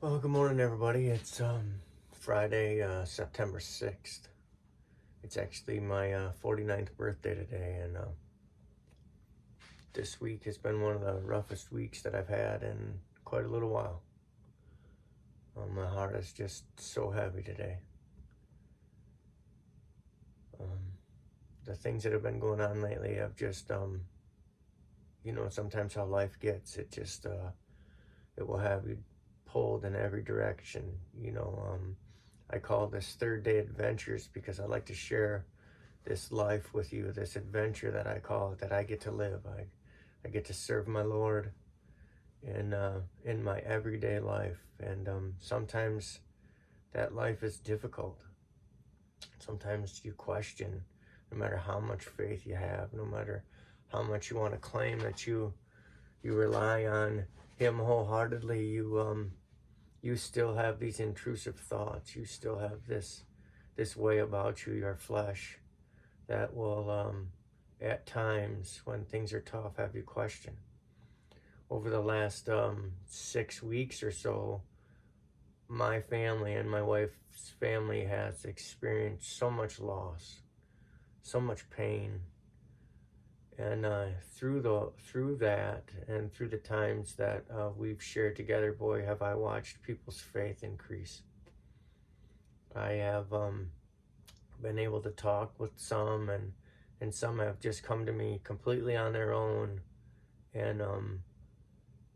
Well, good morning, everybody. It's Friday, September 6th. It's actually my 49th birthday today, and this week has been one of the roughest weeks that I've had in quite a little while. My heart is just so heavy today. The things that have been going on lately have just, sometimes how life gets, it will have you pulled in every direction. I call this third day adventures because I like to share this life with you, this adventure that I call it, that I get to live. I get to serve my Lord in my everyday life, and sometimes that life is difficult. Sometimes you question, no matter how much faith you have, no matter how much you want to claim that you rely on Him wholeheartedly, you still have these intrusive thoughts. You still have this way about you, your flesh, that will at times when things are tough have you question. Over the last 6 weeks or so, my family and my wife's family has experienced so much loss, so much pain, and through that and through the times that we've shared together, boy, have I watched people's faith increase. I have been able to talk with some, and some have just come to me completely on their own, and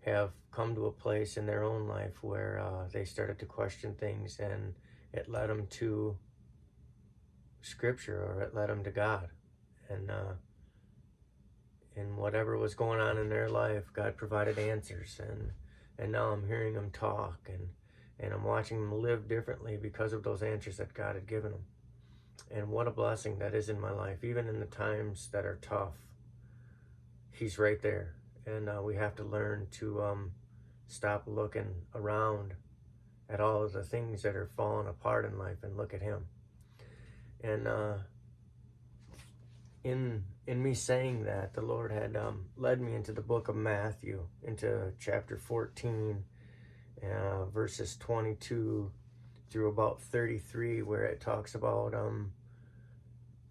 have come to a place in their own life where they started to question things, and it led them to Scripture, or it led them to God, and whatever was going on in their life, God provided answers, and now I'm hearing them talk, and I'm watching them live differently because of those answers that God had given them. And what a blessing that is in my life. Even in the times that are tough, He's right there. And we have to learn to stop looking around at all of the things that are falling apart in life and look at Him. And in me saying that, the Lord had led me into the book of Matthew, into chapter 14, verses 22 through about 33, where it talks about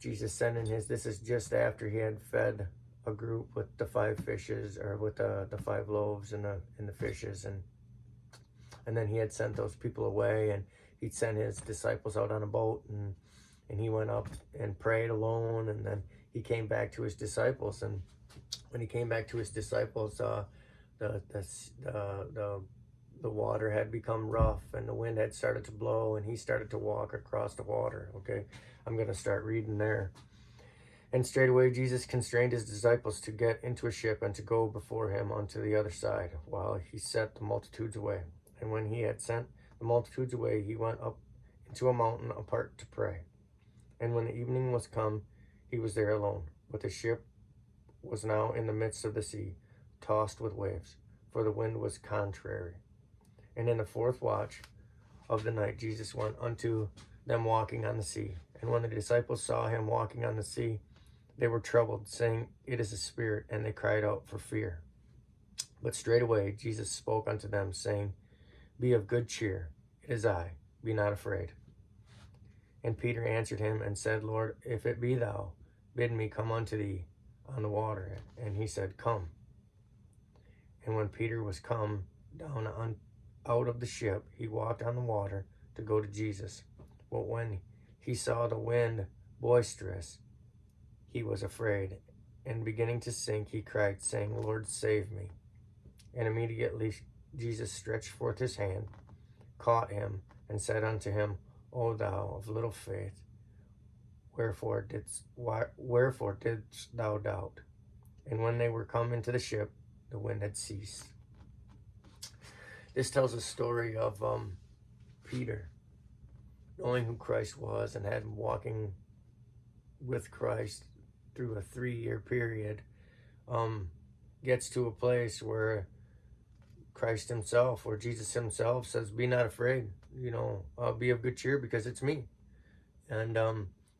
Jesus sending this is just after He had fed a group with the 5 fishes, or with the 5 loaves and the fishes, and then He had sent those people away, and He'd sent His disciples out on a boat, and He went up and prayed alone, and then He came back to His disciples. And when He came back to His disciples, the water had become rough, and the wind had started to blow, and He started to walk across the water. Okay, I'm going to start reading there. And straightway Jesus constrained His disciples to get into a ship and to go before Him unto the other side, while He sent the multitudes away. And when He had sent the multitudes away, He went up into a mountain apart to pray. And when the evening was come, He was there alone. But the ship was now in the midst of the sea, tossed with waves, for the wind was contrary. And in the 4th watch of the night, Jesus went unto them walking on the sea. And when the disciples saw Him walking on the sea, they were troubled, saying, It is a spirit, and they cried out for fear. But straightway Jesus spoke unto them, saying, Be of good cheer, it is I, be not afraid. And Peter answered Him and said, Lord, if it be Thou, bid me come unto Thee on the water. And He said, Come. And when Peter was come down out of the ship, he walked on the water to go to Jesus. But when he saw the wind boisterous, he was afraid, and beginning to sink, he cried, saying, Lord, save me. And immediately Jesus stretched forth His hand, caught him, and said unto him, O thou of little faith, wherefore didst thou doubt? And when they were come into the ship, the wind had ceased. This tells a story of Peter knowing who Christ was and had him walking with Christ through a 3-year period, gets to a place where Christ Himself, or Jesus Himself, says, Be not afraid, be of good cheer, because it's me. And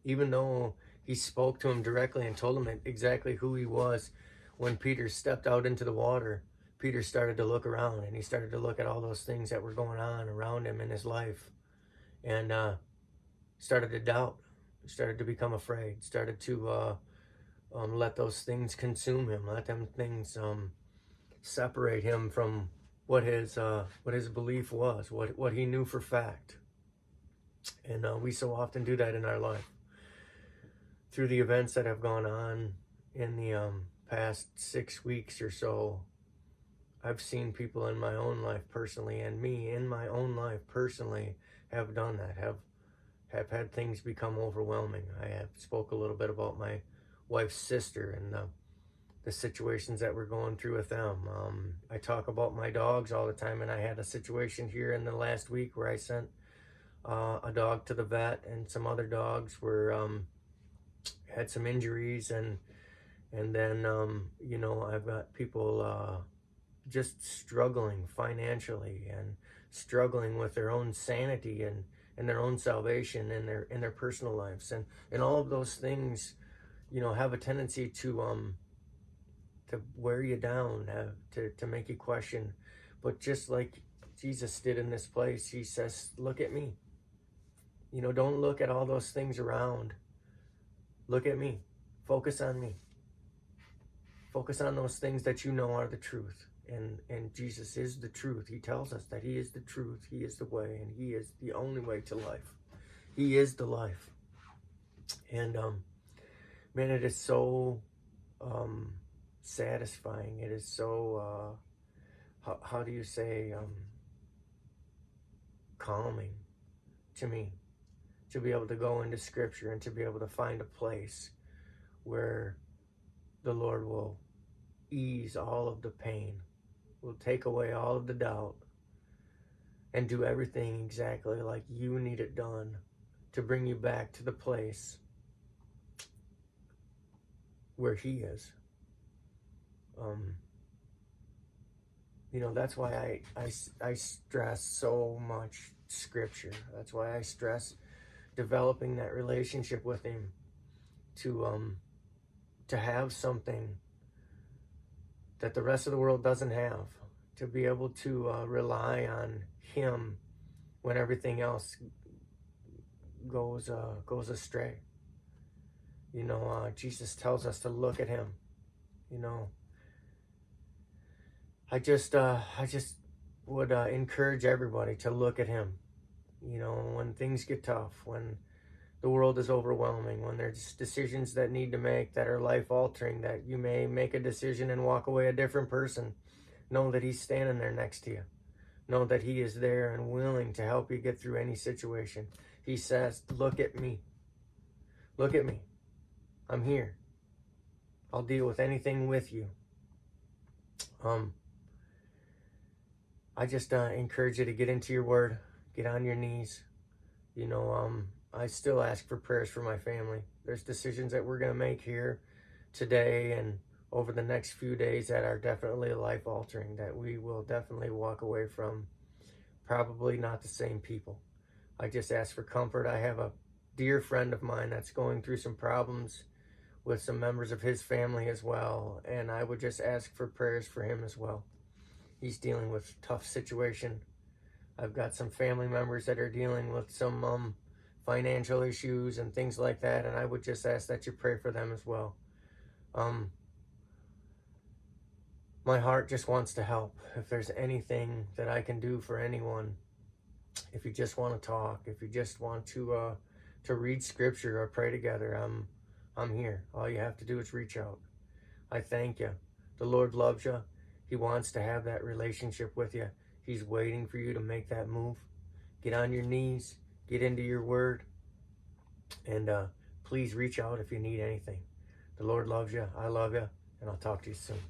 even though He spoke to him directly and told him exactly who He was, when Peter stepped out into the water, Peter started to look around, and he started to look at all those things that were going on around him in his life, and started to doubt, started to become afraid, started to let those things consume him, let them things separate him from what his belief was, what he knew for fact. And we so often do that in our life. Through the events that have gone on in the past 6 weeks or so, I've seen people in my own life personally, and me in my own life personally, have done that, have had things become overwhelming. I have spoke a little bit about my wife's sister and the situations that we're going through with them. I talk about my dogs all the time, and I had a situation here in the last week where I sent a dog to the vet, and some other dogs were had some injuries, and then you know, I've got people just struggling financially and struggling with their own sanity and their own salvation in their personal lives, and all of those things, you know, have a tendency to wear you down, to make you question. But just like Jesus did in this place, he says, look at me. You know, don't look at all those things around. Look at me. Focus on me. Focus on those things that you know are the truth. And Jesus is the truth. He tells us that he is the truth. He is the way, and he is the only way to life. He is the life. And man, it is so satisfying. It is so how do you say, calming to me, to be able to go into Scripture and to be able to find a place where the Lord will ease all of the pain, will take away all of the doubt, and do everything exactly like you need it done to bring you back to the place where he is. You know, that's why I stress so much Scripture. That's why I stress developing that relationship with him, to have something that the rest of the world doesn't have, to be able to rely on him when everything else goes astray. You know, Jesus tells us to look at him. You know, I just would encourage everybody to look at him. You know, when things get tough, when the world is overwhelming, when there's decisions that need to make that are life altering, that you may make a decision and walk away a different person, know that he's standing there next to you. Know that he is there and willing to help you get through any situation. He says, look at me. Look at me. I'm here. I'll deal with anything with you. I just encourage you to get into your word, get on your knees. You know, I still ask for prayers for my family. There's decisions that we're going to make here today and over the next few days that are definitely life altering, that we will definitely walk away from probably not the same people. I just ask for comfort. I have a dear friend of mine that's going through some problems with some members of his family as well, and I would just ask for prayers for him as well. He's dealing with a tough situation. I've got some family members that are dealing with some financial issues and things like that, and I would just ask that you pray for them as well. My heart just wants to help. If there's anything that I can do for anyone, if you just want to talk, if you just want to read Scripture or pray together, I'm here. All you have to do is reach out. I thank you. The Lord loves you. He wants to have that relationship with you. He's waiting for you to make that move. Get on your knees. Get into your word. And please reach out if you need anything. The Lord loves you. I love you. And I'll talk to you soon.